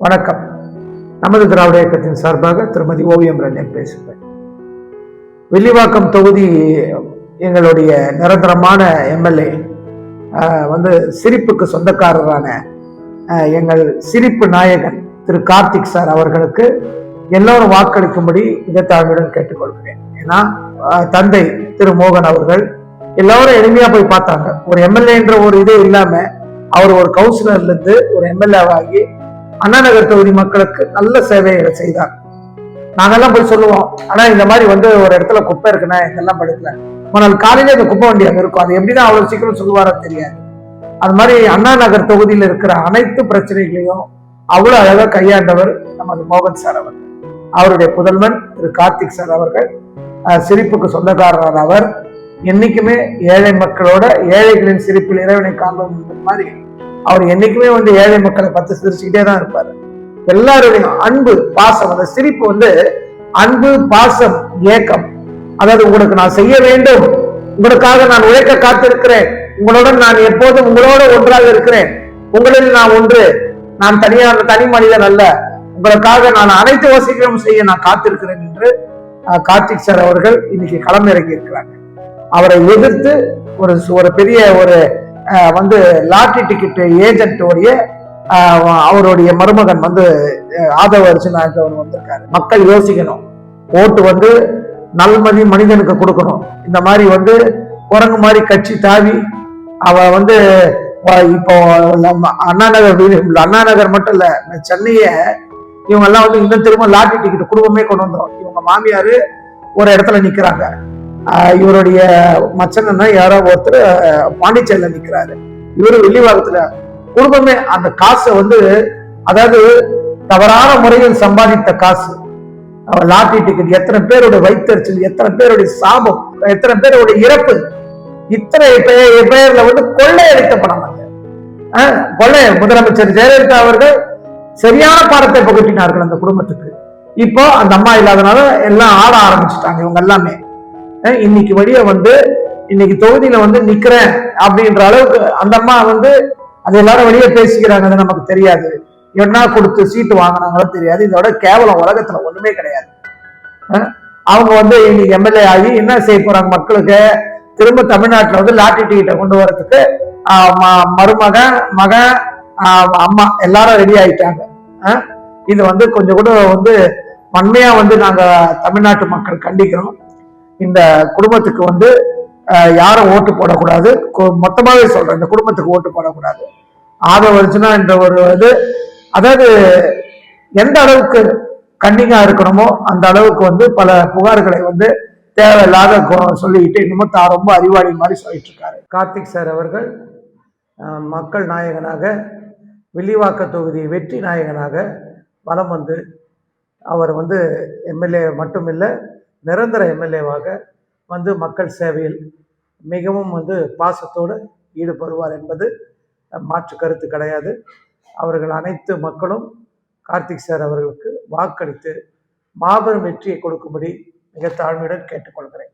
வணக்கம். நமது திராவிட இயக்கத்தின் சார்பாக திருமதி ஓவியம் ரஞ்சன் பேசுகிறேன். வில்லிவாக்கம் தொகுதி எங்களுடைய நிரந்தரமான எம்எல்ஏ சிரிப்புக்கு சொந்தக்காரரான எங்கள் சிரிப்பு நாயகன் திரு கார்த்திக் சார் அவர்களுக்கு எல்லோரும் வாக்களிக்கும்படி மிகத்தாழ்வுடன் கேட்டுக்கொள்கிறேன். ஏன்னா தந்தை திரு மோகன் அவர்கள் எல்லாரும் எளிமையா போய் பார்த்தாங்க. ஒரு எம்எல்ஏன்ற ஒரு இதே இல்லாம அவர் ஒரு கவுன்சிலர்ல இருந்து ஒரு எம்எல்ஏவாகி அண்ணா நகர் தொகுதி மக்களுக்கு நல்ல சேவைகளை செய்தார். நாங்கெல்லாம் போய் சொல்லுவோம், ஆனா இந்த மாதிரி ஒரு இடத்துல குப்பை இருக்குன்னா இதெல்லாம் படுக்கல, ஆனால் காலையில இந்த குப்பை வண்டி அங்க இருக்கும், அது எப்படிதான் அவ்வளவு சீக்கிரம் சொல்லுவாரோ தெரியாது. அது மாதிரி அண்ணா நகர் தொகுதியில் இருக்கிற அனைத்து பிரச்சனைகளையும் அவ்வளவு அழகா கையாண்டவர் நமது மோகன் சார் அவர்கள். அவருடைய புதல்வன் திரு கார்த்திக் சார் அவர்கள் சிரிப்புக்கு சொந்தக்காரர். அவர் என்னைக்குமே ஏழை மக்களோட, ஏழைகளின் சிரிப்பில் இறைவனை காண்போம் மாதிரி அவர் என்னைக்குமே ஏழை மக்களை பார்த்து சிரிச்சுக்கிட்டே தான் இருப்பாரு. எல்லாருடைய அன்பு பாசம், அந்த சிரிப்பு அன்பு பாசம் ஏக்கம். அதாவது உங்களுக்கு நான் செய்ய வேண்டும், உங்களுக்காக நான் உழைக்க காத்திருக்கிறேன், உங்களுடன் நான் எப்போதும் உங்களோட ஒன்றாக இருக்கிறேன், உங்களில் நான் ஒன்று, நான் தனி மனிதன் அல்ல, உங்களுக்காக நான் அனைத்து வசதிகளும் செய்ய நான் காத்திருக்கிறேன் என்று கார்த்திக் சார் அவர்கள் இன்னைக்கு களமிறங்கி இருக்கிறாங்க. அவரை எதிர்த்து ஒரு பெரிய லாட்டரி டிக்கெட் ஏஜென்ட் அவருடைய மருமகன் ஆதவ அர்ஜுன் அவர் வந்திருக்காரு. மக்கள் யோசிக்கணும், ஓட்டு நல்மதி மனிதனுக்கு கொடுக்கணும். இந்த மாதிரி குரங்கு மாதிரி கட்சி தாவி அவ இப்போ அண்ணா நகர் மட்டும் இல்ல, சென்னைய இவங்க எல்லாம் இன்னும் திரும்ப லாட்டரி டிக்கெட் குடும்பமே கொண்டு வந்துடும். இவங்க மாமியாரு ஒரு இடத்துல நிக்கிறாங்க, இவருடைய மச்சன் யாரோ ஒருத்தர் பாண்டிச்சேரியில நிக்கிறாரு, இவரு வில்லிவாக்கத்துல. குடும்பமே அந்த காசை அதாவது தவறான முறையில் சம்பாதித்த காசு, லாட்டரி டிக்கெட், எத்தனை பேருடைய வயிற்றுச்சல், எத்தனை பேருடைய சாபம், எத்தனை பேருடைய இறப்பு, இத்தனை பெயர்ல கொள்ளையடித்த பணம். கொள்ளை முதலமைச்சர் ஜெயலலிதா அவர்கள் சரியான பாடத்தை புகட்டினார்கள் அந்த குடும்பத்துக்கு. இப்போ அந்த அம்மா இல்லாதனால எல்லாம் ஆட ஆரம்பிச்சுட்டாங்க இவங்க எல்லாமே. இன்னைக்கு வழிய இன்னைக்கு தொகுதியில நிக்கிறேன் அப்படின்ற அளவுக்கு அந்த அம்மா அது எல்லாரும் வெளியே பேசிக்கிறாங்க, அது நமக்கு தெரியாது. என்ன கொடுத்து சீட்டு வாங்கினாங்களோ தெரியாது. இதோட கேவலம் உலகத்துல ஒண்ணுமே கிடையாது. அவங்க இன்னைக்கு எம்எல்ஏ ஆகி என்ன செய்ய போறாங்க மக்களுக்கு? திரும்ப தமிழ்நாட்டுல லாட்டரி டிக்கெட்டை கொண்டு வரதுக்கு மருமகன், மகன், அம்மா எல்லாரும் ரெடி ஆயிட்டாங்க. இது கொஞ்சம் கூட வன்மையா நாங்க தமிழ்நாட்டு மக்கள் கண்டிக்கிறோம். இந்த குடும்பத்துக்கு யாரும் ஓட்டு போடக்கூடாது. மொத்தமாவே சொல்றேன், இந்த குடும்பத்துக்கு ஓட்டு போடக்கூடாது. ஆதவர்ஜுனா என்ற அதாவது எந்த அளவுக்கு கண்ணிங்கா இருக்கணுமோ அந்த அளவுக்கு பல புகார்களை தேவையில்லாத சொல்லிக்கிட்டு இன்னமும் ரொம்ப அறிவாளி மாதிரி சொல்லிட்டு இருக்காரு. கார்த்திக் சார் அவர்கள் மக்கள் நாயகனாக, வில்லிவாக்க தொகுதி வெற்றி நாயகனாக வலம் அவர் எம்எல்ஏ மட்டுமில்லை, நிரந்தர எம்எல்ஏவாக மக்கள் சேவையில் மிகவும் பாசத்தோடு ஈடுபடுவார் என்பது மாற்று கருத்து கிடையாது. அவர்கள் அனைத்து மக்களும் கார்த்திக் சார் அவர்களுக்கு வாக்களித்து மாபெரும் வெற்றியை கொடுக்கும்படி மிக தாழ்மையுடன் கேட்டுக்கொள்கிறேன்.